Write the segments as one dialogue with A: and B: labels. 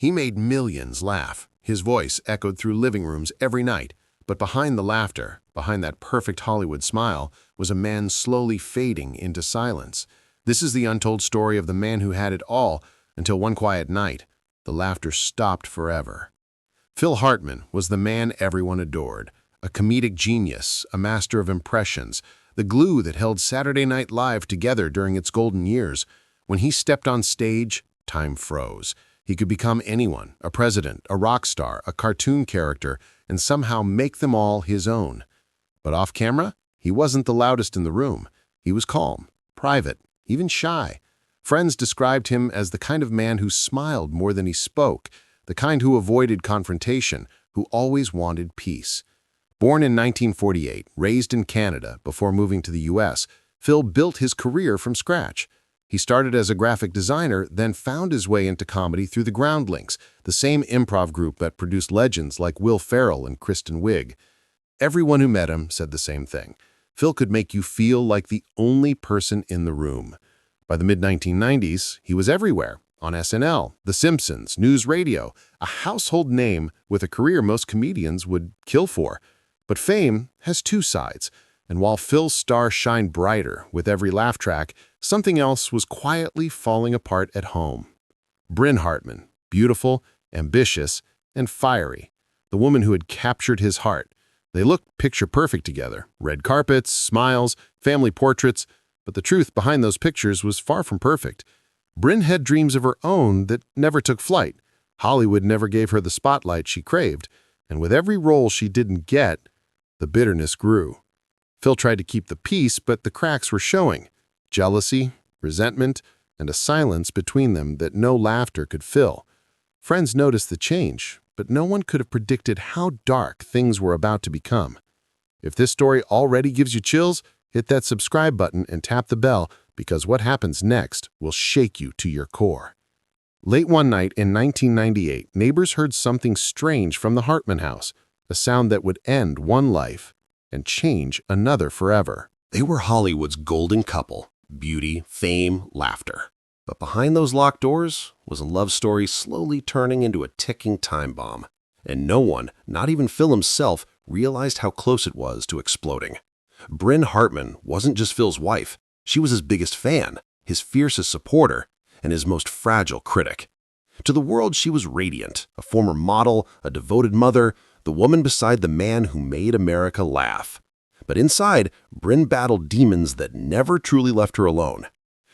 A: He made millions laugh. His voice echoed through living rooms every night. But behind the laughter, behind that perfect Hollywood smile, was a man slowly fading into silence. This is the untold story of the man who had it all until one quiet night, the laughter stopped forever. Phil Hartman was the man everyone adored, a comedic genius, a master of impressions, the glue that held Saturday Night Live together during its golden years. When he stepped on stage, time froze. He could become anyone, a president, a rock star, a cartoon character, and somehow make them all his own. But off camera, he wasn't the loudest in the room. He was calm, private, even shy. Friends described him as the kind of man who smiled more than he spoke, the kind who avoided confrontation, who always wanted peace. Born in 1948, raised in Canada before moving to the US, Phil built his career from scratch. He started as a graphic designer, then found his way into comedy through the Groundlings, the same improv group that produced legends like Will Ferrell and Kristen Wiig. Everyone who met him said the same thing. Phil could make you feel like the only person in the room. By the mid-1990s, he was everywhere, on SNL, The Simpsons, News Radio, a household name with a career most comedians would kill for. But fame has two sides, and while Phil's star shined brighter with every laugh track, something else was quietly falling apart at home. Brynn Hartman, beautiful, ambitious, and fiery, the woman who had captured his heart. They looked picture-perfect together, red carpets, smiles, family portraits, but the truth behind those pictures was far from perfect. Brynn had dreams of her own that never took flight. Hollywood never gave her the spotlight she craved, and with every role she didn't get, the bitterness grew. Phil tried to keep the peace, but the cracks were showing. Jealousy, resentment, and a silence between them that no laughter could fill. Friends noticed the change, but no one could have predicted how dark things were about to become. If this story already gives you chills, hit that subscribe button and tap the bell, because what happens next will shake you to your core. Late one night in 1998, neighbors heard something strange from the Hartman house, a sound that would end one life and change another forever.
B: They were Hollywood's golden couple, beauty, fame, laughter. But behind those locked doors was a love story slowly turning into a ticking time bomb. And no one, not even Phil himself, realized how close it was to exploding. Brynn Hartman wasn't just Phil's wife. She was his biggest fan, his fiercest supporter, and his most fragile critic. To the world, she was radiant, a former model, a devoted mother, the woman beside the man who made America laugh. But inside, Brynn battled demons that never truly left her alone.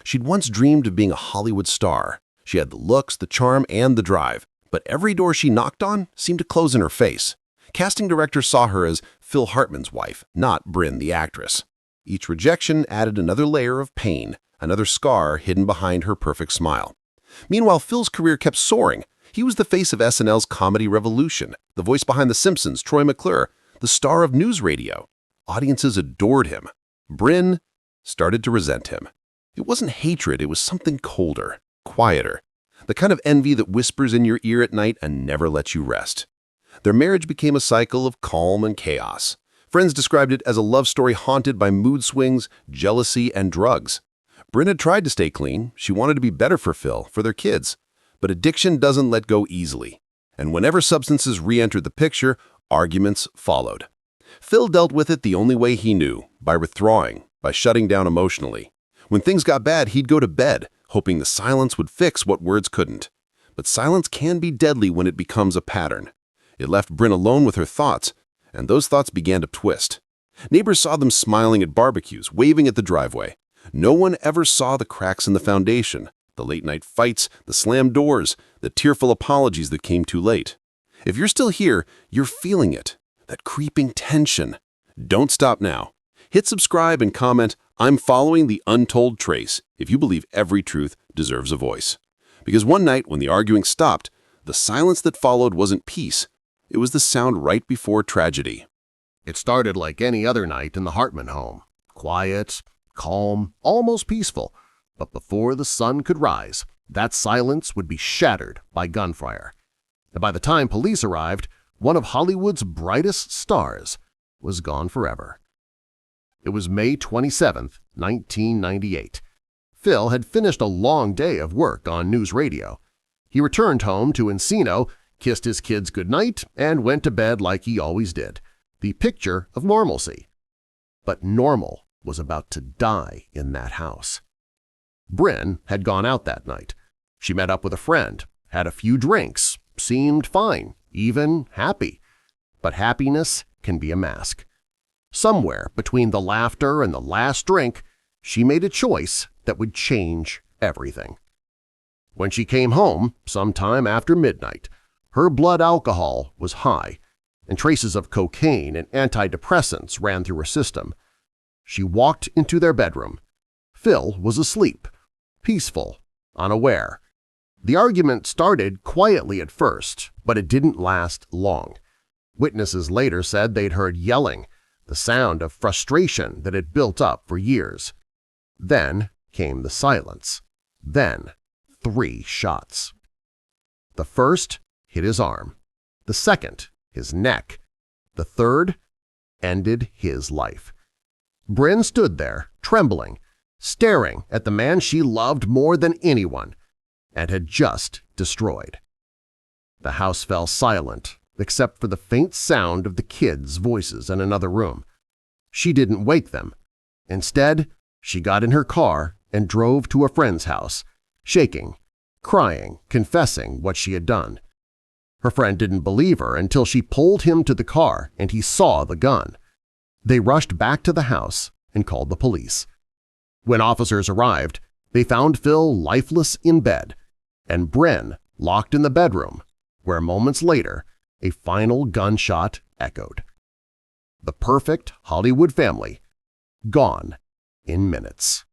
B: She'd once dreamed of being a Hollywood star. She had the looks, the charm, and the drive. But every door she knocked on seemed to close in her face. Casting directors saw her as Phil Hartman's wife, not Brynn the actress. Each rejection added another layer of pain, another scar hidden behind her perfect smile. Meanwhile, Phil's career kept soaring. He was the face of SNL's comedy revolution, the voice behind The Simpsons, Troy McClure, the star of News Radio. Audiences adored him. Brynn started to resent him. It wasn't hatred, it was something colder, quieter, the kind of envy that whispers in your ear at night and never lets you rest. Their marriage became a cycle of calm and chaos. Friends described it as a love story haunted by mood swings, jealousy, and drugs. Brynn had tried to stay clean. She wanted to be better for Phil, for their kids. But addiction doesn't let go easily. And whenever substances re-entered the picture, arguments followed. Phil dealt with it the only way he knew, by withdrawing, by shutting down emotionally. When things got bad, he'd go to bed, hoping the silence would fix what words couldn't. But silence can be deadly when it becomes a pattern. It left Brynn alone with her thoughts, and those thoughts began to twist. Neighbors saw them smiling at barbecues, waving at the driveway. No one ever saw the cracks in the foundation, the late-night fights, the slammed doors, the tearful apologies that came too late. If you're still here, you're feeling it, that creeping tension. Don't stop now. Hit subscribe and comment, "I'm following the Untold Trace," if you believe every truth deserves a voice. Because one night, when the arguing stopped, the silence that followed wasn't peace. It was the sound right before tragedy.
A: It started like any other night in the Hartman home. Quiet, calm, almost peaceful. But before the sun could rise, that silence would be shattered by gunfire. And by the time police arrived, one of Hollywood's brightest stars was gone forever. It was May 27th, 1998. Phil had finished a long day of work on News Radio.
C: He returned home to Encino, kissed his kids goodnight, and went to bed like he always did. The picture of normalcy. But normal was about to die in that house. Brynn had gone out that night. She met up with a friend, had a few drinks, seemed fine, even happy. But happiness can be a mask. Somewhere between the laughter and the last drink, she made a choice that would change everything. When she came home, sometime after midnight, her blood alcohol was high, and traces of cocaine and antidepressants ran through her system. She walked into their bedroom. Phil was asleep, peaceful, unaware. The argument started quietly at first, but it didn't last long. Witnesses later said they'd heard yelling, the sound of frustration that had built up for years. Then came the silence. Then 3 shots. The first hit his arm. The second, his neck. The third ended his life. Brynn stood there, trembling, staring at the man she loved more than anyone and had just destroyed. The house fell silent, except for the faint sound of the kids' voices in another room. She didn't wake them. Instead, she got in her car and drove to a friend's house, shaking, crying, confessing what she had done. Her friend didn't believe her until she pulled him to the car and he saw the gun. They rushed back to the house and called the police. When officers arrived, they found Phil lifeless in bed and Brynn locked in the bedroom, where moments later a final gunshot echoed. The perfect Hollywood family, gone in minutes.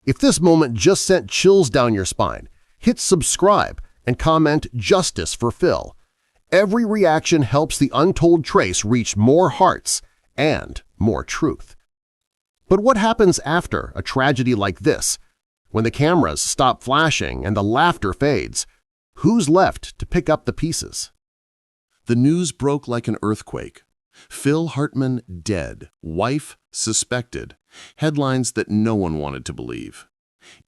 C: If this moment just sent chills down your spine, hit subscribe and comment "Justice for Phil." Every reaction helps the Untold Trace reach more hearts and more truth. But what happens after a tragedy like this? When the cameras stop flashing and the laughter fades, who's left to pick up the pieces?
A: The news broke like an earthquake. Phil Hartman dead, wife suspected. Headlines that no one wanted to believe.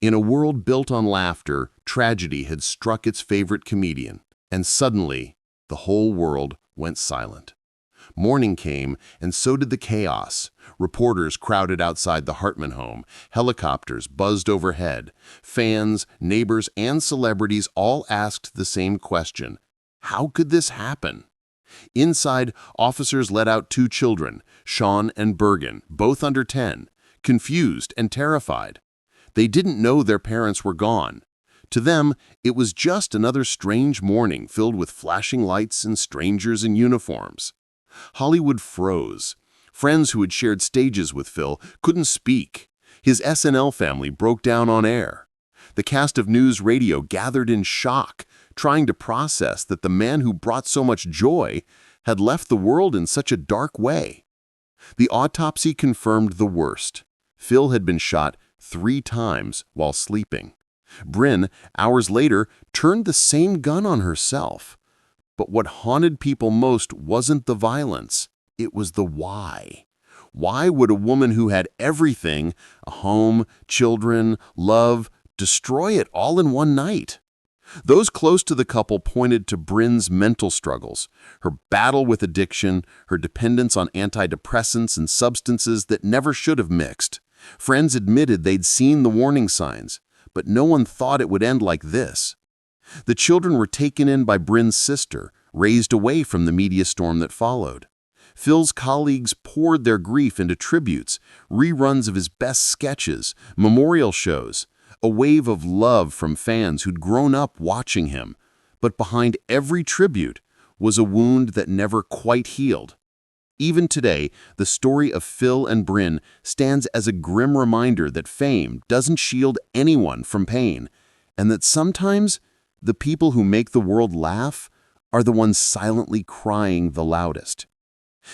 A: In a world built on laughter, tragedy had struck its favorite comedian, and suddenly the whole world went silent. Morning came, and so did the chaos. Reporters crowded outside the Hartman home. Helicopters buzzed overhead. Fans, neighbors, and celebrities all asked the same question: how could this happen? Inside, officers let out 2 children, Sean and Bergen, both under 10, confused and terrified. They didn't know their parents were gone. To them, it was just another strange morning filled with flashing lights and strangers in uniforms. Hollywood froze. Friends who had shared stages with Phil couldn't speak. His SNL family broke down on air. The cast of news radio gathered in shock, trying to process that the man who brought so much joy had left the world in such a dark way. The autopsy confirmed the worst. Phil had been shot 3 times while sleeping. Brynn, hours later, turned the same gun on herself. But what haunted people most wasn't the violence, it was the why. Why would a woman who had everything, a home, children, love, destroy it all in one night? Those close to the couple pointed to Brynn's mental struggles, her battle with addiction, her dependence on antidepressants and substances that never should have mixed. Friends admitted they'd seen the warning signs, but no one thought it would end like this. The children were taken in by Brynn's sister, raised away from the media storm that followed. Phil's colleagues poured their grief into tributes, reruns of his best sketches, memorial shows, a wave of love from fans who'd grown up watching him. But behind every tribute was a wound that never quite healed. Even today, the story of Phil and Brynn stands as a grim reminder that fame doesn't shield anyone from pain, and that sometimes the people who make the world laugh are the ones silently crying the loudest.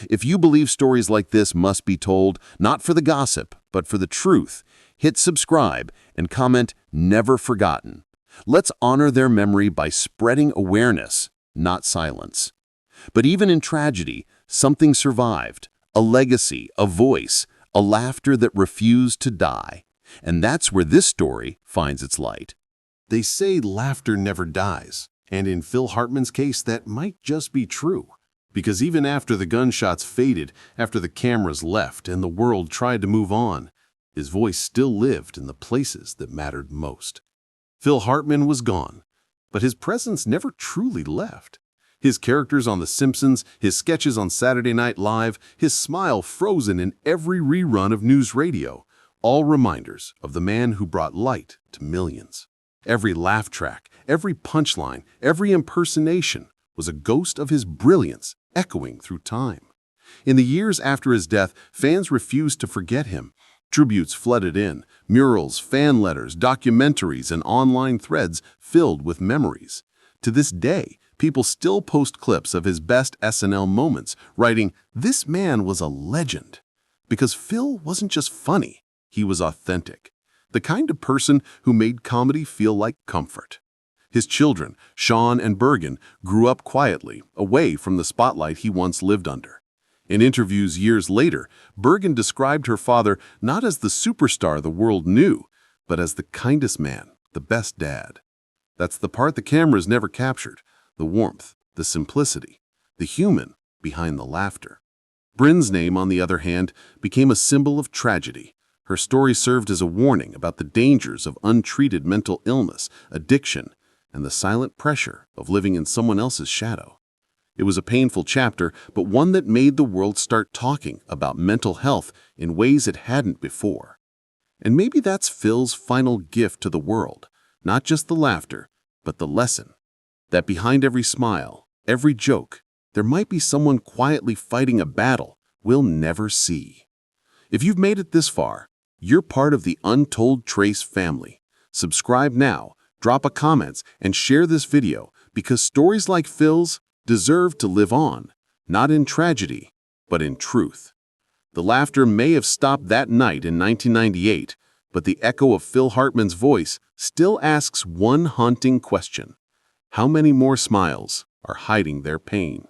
A: If you believe stories like this must be told, not for the gossip, but for the truth, hit subscribe and comment "Never Forgotten." Let's honor their memory by spreading awareness, not silence. But even in tragedy, something survived, a legacy, a voice, a laughter that refused to die. And that's where this story finds its light. They say laughter never dies, and in Phil Hartman's case that might just be true. Because even after the gunshots faded, after the cameras left and the world tried to move on, his voice still lived in the places that mattered most. Phil Hartman was gone, but his presence never truly left. His characters on The Simpsons, his sketches on Saturday Night Live, his smile frozen in every rerun of news radio, all reminders of the man who brought light to millions. Every laugh track, every punchline, every impersonation was a ghost of his brilliance echoing through time. In the years after his death, fans refused to forget him. Tributes flooded in, murals, fan letters, documentaries, and online threads filled with memories. To this day, people still post clips of his best SNL moments, writing, "This man was a legend." Because Phil wasn't just funny, he was authentic. The kind of person who made comedy feel like comfort. His children, Sean and Bergen, grew up quietly, away from the spotlight he once lived under. In interviews years later, Bergen described her father not as the superstar the world knew, but as the kindest man, the best dad. That's the part the cameras never captured, the warmth, the simplicity, the human behind the laughter. Brynn's name, on the other hand, became a symbol of tragedy. Her story served as a warning about the dangers of untreated mental illness, addiction, and the silent pressure of living in someone else's shadow. It was a painful chapter, but one that made the world start talking about mental health in ways it hadn't before. And maybe that's Phil's final gift to the world, not just the laughter, but the lesson, that behind every smile, every joke, there might be someone quietly fighting a battle we'll never see. If you've made it this far, you're part of the Untold Trace family. Subscribe now, drop a comment, and share this video, because stories like Phil's deserve to live on, not in tragedy, but in truth. The laughter may have stopped that night in 1998, but the echo of Phil Hartman's voice still asks one haunting question: how many more smiles are hiding their pain?